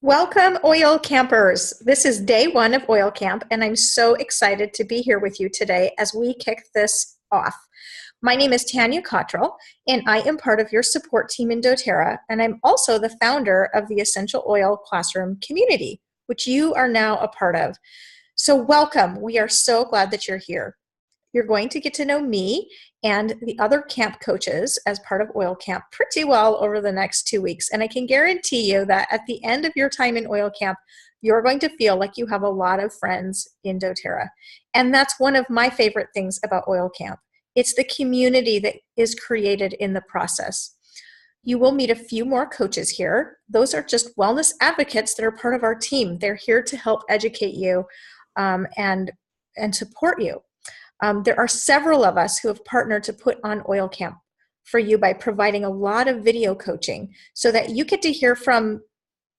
Welcome, Oil Campers. This is day one of Oil Camp, and I'm so excited to be here with you today as we kick this off. My name is Tanya Cottrell, and I am part of your support team in doTERRA, and I'm also the founder of the Essential Oil Classroom community, which you are now a part of. So welcome. We are so glad that you're here. You're going to get to know me and the other camp coaches as part of Oil Camp pretty well over the next 2 weeks. And I can guarantee you that at the end of your time in Oil Camp, you're going to feel like you have a lot of friends in doTERRA. And that's one of my favorite things about Oil Camp. It's the community that is created in the process. You will meet a few more coaches here. Those are just wellness advocates that are part of our team. They're here to help educate you and support you. There are several of us who have partnered to put on Oil Camp for you by providing a lot of video coaching so that you get to hear from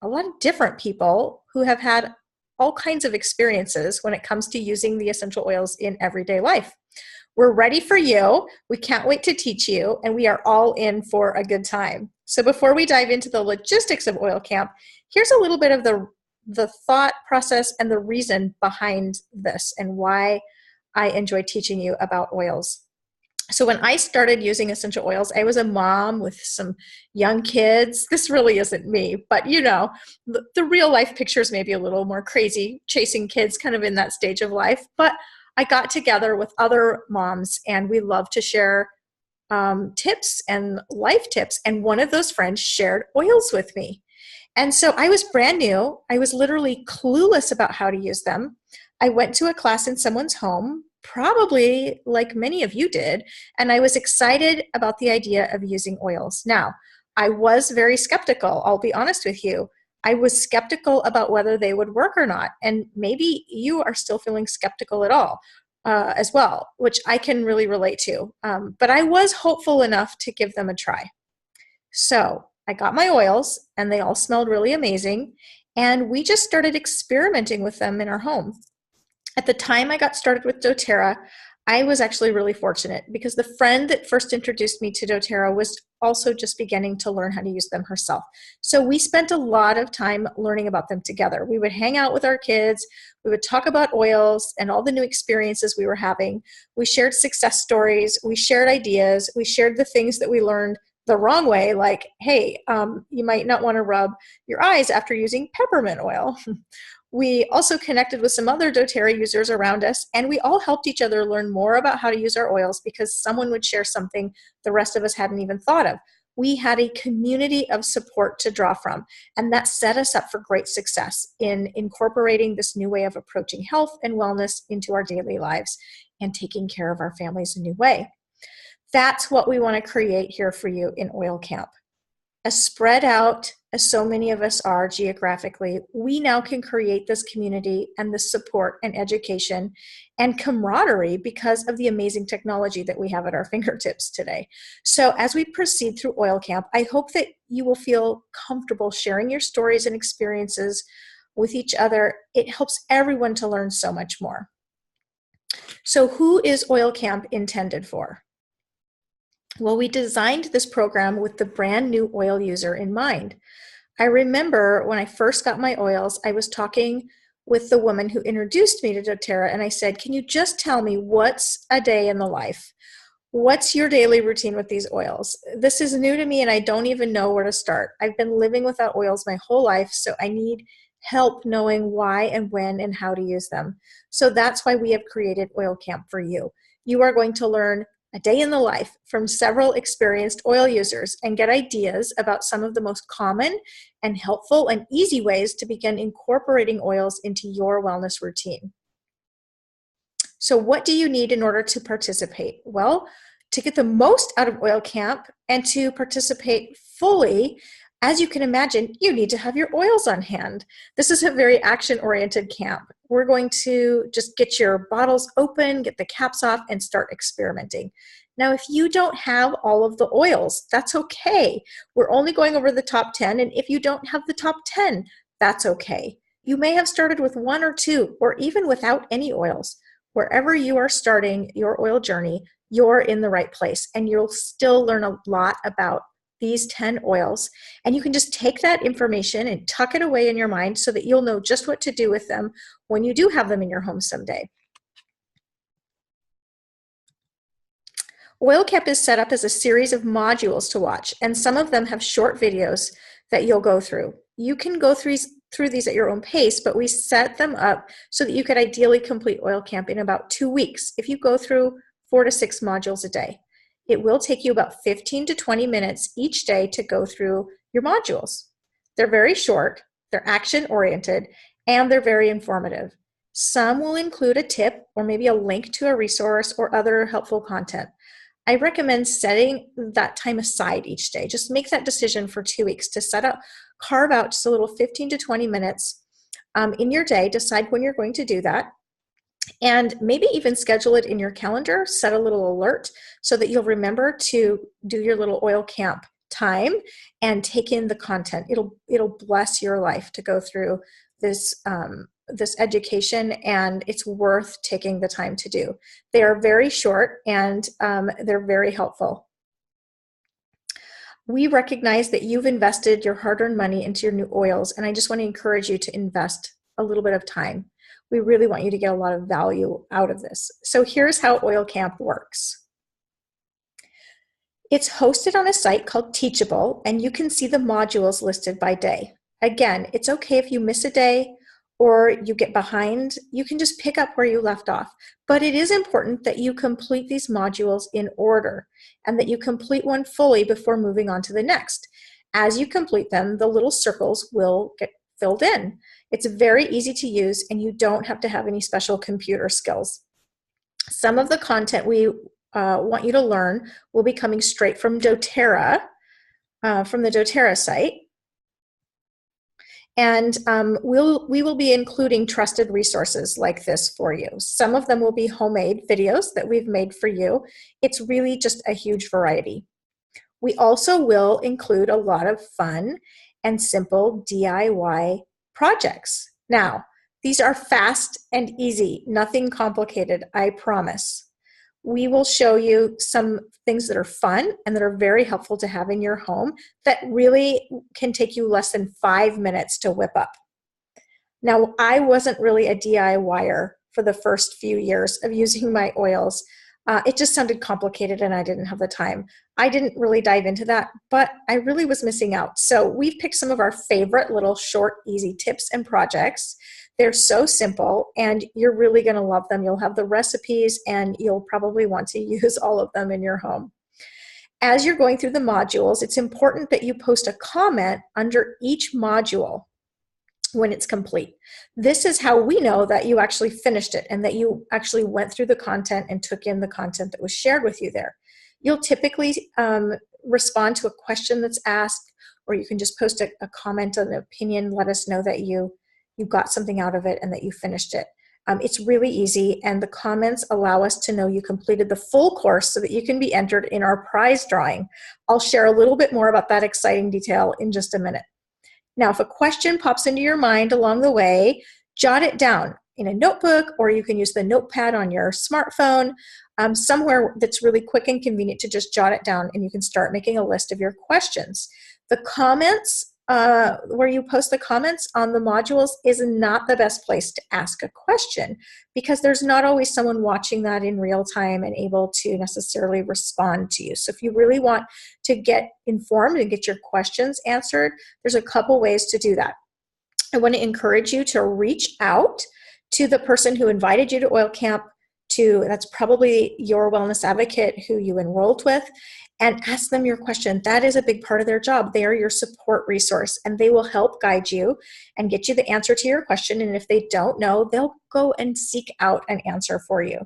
a lot of different people who have had all kinds of experiences when it comes to using the essential oils in everyday life. We're ready for you. We can't wait to teach you, and we are all in for a good time. So before we dive into the logistics of Oil Camp, here's a little bit of the thought process and the reason behind this and why I enjoy teaching you about oils. So when I started using essential oils, I was a mom with some young kids. This really isn't me, but you know, the real life pictures may be a little more crazy, chasing kids kind of in that stage of life. But I got together with other moms and we love to share tips and life tips. And one of those friends shared oils with me. And so I was brand new. I was literally clueless about how to use them. I went to a class in someone's home, probably like many of you did, and I was excited about the idea of using oils. Now, I was very skeptical, I'll be honest with you. I was skeptical about whether they would work or not, and maybe you are still feeling skeptical at all as well, which I can really relate to. But I was hopeful enough to give them a try. So I got my oils, and they all smelled really amazing, and we just started experimenting with them in our home. At the time I got started with doTERRA, I was actually really fortunate because the friend that first introduced me to doTERRA was also just beginning to learn how to use them herself. So we spent a lot of time learning about them together. We would hang out with our kids, we would talk about oils and all the new experiences we were having. We shared success stories, we shared ideas, we shared the things that we learned the wrong way, like, hey, you might not want to rub your eyes after using peppermint oil. We also connected with some other doTERRA users around us, and we all helped each other learn more about how to use our oils because someone would share something the rest of us hadn't even thought of. We had a community of support to draw from, and that set us up for great success in incorporating this new way of approaching health and wellness into our daily lives and taking care of our families a new way. That's what we want to create here for you in Oil Camp. As spread out as so many of us are geographically, we now can create this community and this support and education and camaraderie because of the amazing technology that we have at our fingertips today. So as we proceed through Oil Camp, I hope that you will feel comfortable sharing your stories and experiences with each other. It helps everyone to learn so much more. So who is Oil Camp intended for? Well, we designed this program with the brand new oil user in mind. I remember when I first got my oils, I was talking with the woman who introduced me to doTERRA, and I said, can you just tell me what's a day in the life? What's your daily routine with these oils? This is new to me and I don't even know where to start. I've been living without oils my whole life, so I need help knowing why and when and how to use them. So that's why we have created Oil Camp for you. You are going to learn a day in the life from several experienced oil users and get ideas about some of the most common and helpful and easy ways to begin incorporating oils into your wellness routine. So what do you need in order to participate? Well, to get the most out of Oil Camp and to participate fully, as you can imagine, you need to have your oils on hand. This is a very action-oriented camp. We're going to just get your bottles open, get the caps off, and start experimenting. Now, if you don't have all of the oils, that's okay. We're only going over the top 10, and if you don't have the top 10, that's okay. You may have started with 1 or 2, or even without any oils. Wherever you are starting your oil journey, you're in the right place, and you'll still learn a lot about these 10 oils, and you can just take that information and tuck it away in your mind so that you'll know just what to do with them when you do have them in your home someday. Oil Camp is set up as a series of modules to watch, and some of them have short videos that you'll go through. You can go through these at your own pace, but we set them up so that you could ideally complete Oil Camp in about 2 weeks if you go through 4 to 6 modules a day. It will take you about 15 to 20 minutes each day to go through your modules. They're very short, they're action-oriented, and they're very informative. Some will include a tip or maybe a link to a resource or other helpful content. I recommend setting that time aside each day. Just make that decision for 2 weeks to carve out just a little 15 to 20 minutes in your day. Decide when you're going to do that. And maybe even schedule it in your calendar, set a little alert so that you'll remember to do your little Oil Camp time and take in the content. It'll bless your life to go through this this education, and it's worth taking the time to do. They are very short and they're very helpful. We recognize that you've invested your hard-earned money into your new oils, and I just want to encourage you to invest a little bit of time. We really want you to get a lot of value out of this. So here's how Oil Camp works. It's hosted on a site called Teachable, and you can see the modules listed by day. Again, it's okay if you miss a day or you get behind. You can just pick up where you left off. But it is important that you complete these modules in order and that you complete one fully before moving on to the next. As you complete them, the little circles will get filled in. It's very easy to use, and you don't have to have any special computer skills. Some of the content we want you to learn will be coming straight from doTERRA, from the doTERRA site. And we will be including trusted resources like this for you. Some of them will be homemade videos that we've made for you. It's really just a huge variety. We also will include a lot of fun and simple DIY projects. Now, these are fast and easy, nothing complicated, I promise. We will show you some things that are fun and that are very helpful to have in your home that really can take you less than 5 minutes to whip up. Now, I wasn't really a DIYer for the first few years of using my oils. It just sounded complicated and I didn't have the time. I didn't really dive into that, but I really was missing out. So we've picked some of our favorite little short, easy tips and projects. They're so simple and you're really going to love them. You'll have the recipes and you'll probably want to use all of them in your home. As you're going through the modules, it's important that you post a comment under each module when it's complete. This is how we know that you actually finished it and that you actually went through the content and took in the content that was shared with you there. You'll typically respond to a question that's asked, or you can just post a comment, an opinion, let us know that you got something out of it and that you finished it. It's really easy, and the comments allow us to know you completed the full course so that you can be entered in our prize drawing. I'll share a little bit more about that exciting detail in just a minute. Now, if a question pops into your mind along the way, jot it down in a notebook, or you can use the notepad on your smartphone, somewhere that's really quick and convenient to just jot it down, and you can start making a list of your questions. The comments, where you post the comments on the modules, is not the best place to ask a question because there's not always someone watching that in real time and able to necessarily respond to you. So if you really want to get informed and get your questions answered, there's a couple ways to do that. I want to encourage you to reach out to the person who invited you to Oil Camp. That's probably your wellness advocate who you enrolled with, and ask them your question. That is a big part of their job. They are your support resource, and they will help guide you and get you the answer to your question. And if they don't know, they'll go and seek out an answer for you.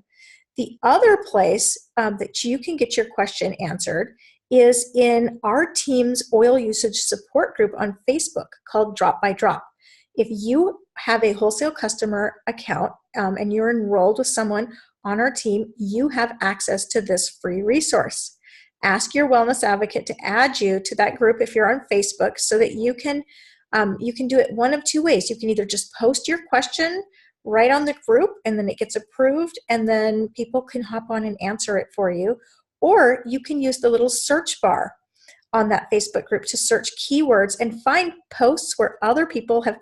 The other place that you can get your question answered is in our team's oil usage support group on Facebook called Drop by Drop. If you have a wholesale customer account and you're enrolled with someone on our team, you have access to this free resource. Ask your wellness advocate to add you to that group if you're on Facebook so that you can do it one of two ways. You can either just post your question right on the group and then it gets approved and then people can hop on and answer it for you, or you can use the little search bar on that Facebook group to search keywords and find posts where other people have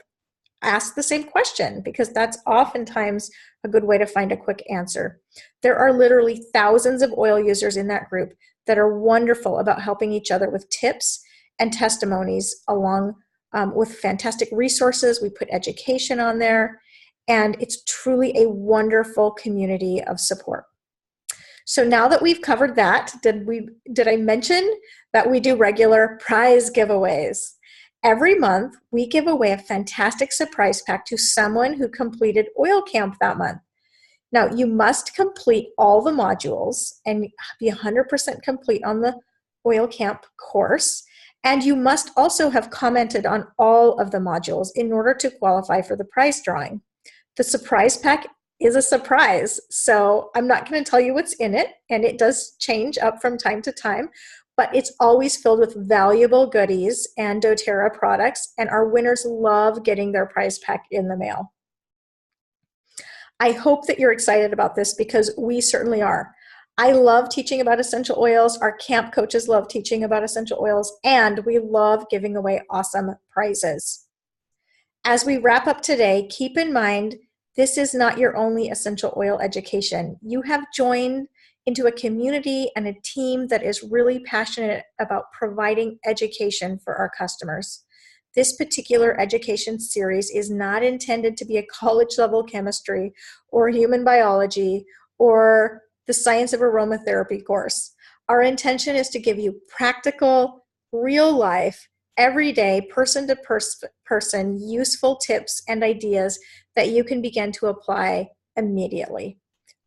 asked the same question, because that's oftentimes a good way to find a quick answer. There are literally thousands of oil users in that group that are wonderful about helping each other with tips and testimonies, along with fantastic resources. We put education on there, and it's truly a wonderful community of support. So now that we've covered that, did I mention that we do regular prize giveaways? Every month, we give away a fantastic surprise pack to someone who completed Oil Camp that month. Now, you must complete all the modules and be 100% complete on the Oil Camp course, and you must also have commented on all of the modules in order to qualify for the prize drawing. The surprise pack is a surprise, so I'm not going to tell you what's in it, and it does change up from time to time, but it's always filled with valuable goodies and doTERRA products, and our winners love getting their prize pack in the mail. I hope that you're excited about this, because we certainly are. I love teaching about essential oils. Our camp coaches love teaching about essential oils, and we love giving away awesome prizes. As we wrap up today, keep in mind, this is not your only essential oil education. You have joined into a community and a team that is really passionate about providing education for our customers. This particular education series is not intended to be a college-level chemistry or human biology or the science of aromatherapy course. Our intention is to give you practical, real-life, everyday, person-to-person useful tips and ideas that you can begin to apply immediately.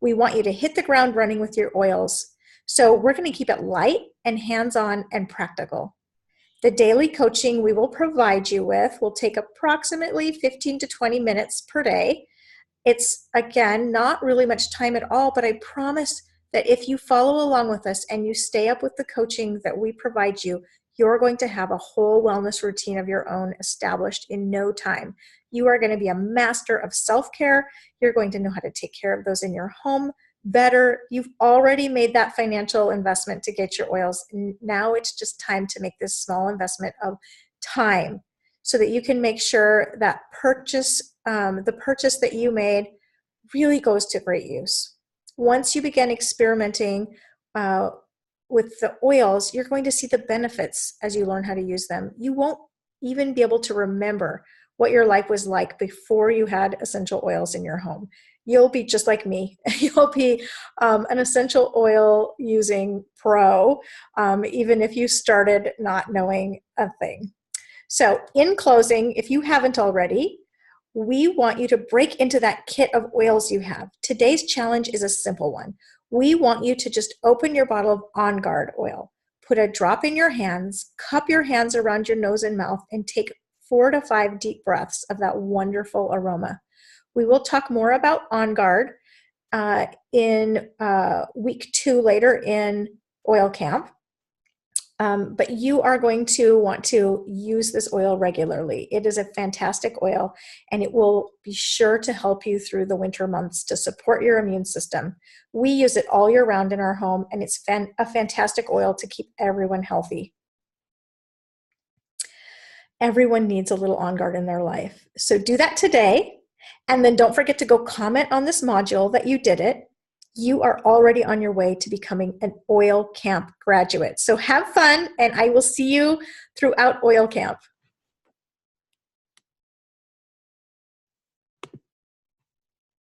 We want you to hit the ground running with your oils. So we're going to keep it light and hands-on and practical. The daily coaching we will provide you with will take approximately 15 to 20 minutes per day. It's, again, not really much time at all, but I promise that if you follow along with us and you stay up with the coaching that we provide you, you're going to have a whole wellness routine of your own established in no time. You are going to be a master of self-care. You're going to know how to take care of those in your home better. You've already made that financial investment to get your oils. Now it's just time to make this small investment of time so that you can make sure that the purchase that you made really goes to great use. Once you begin experimenting with the oils, you're going to see the benefits as you learn how to use them. You won't even be able to remember what your life was like before you had essential oils in your home. You'll be just like me. You'll be an essential oil using pro, even if you started not knowing a thing. So in closing, if you haven't already, we want you to break into that kit of oils you have. Today's challenge is a simple one. We want you to just open your bottle of On Guard oil, put a drop in your hands, cup your hands around your nose and mouth, and take 4 to 5 deep breaths of that wonderful aroma. We will talk more about On Guard in week 2 later in Oil Camp. But you are going to want to use this oil regularly. It is a fantastic oil, and it will be sure to help you through the winter months to support your immune system. We use it all year round in our home, and it's a fantastic oil to keep everyone healthy. Everyone needs a little On Guard in their life. So do that today, and then don't forget to go comment on this module that you did it. You are already on your way to becoming an Oil Camp graduate. So have fun, and I will see you throughout Oil Camp.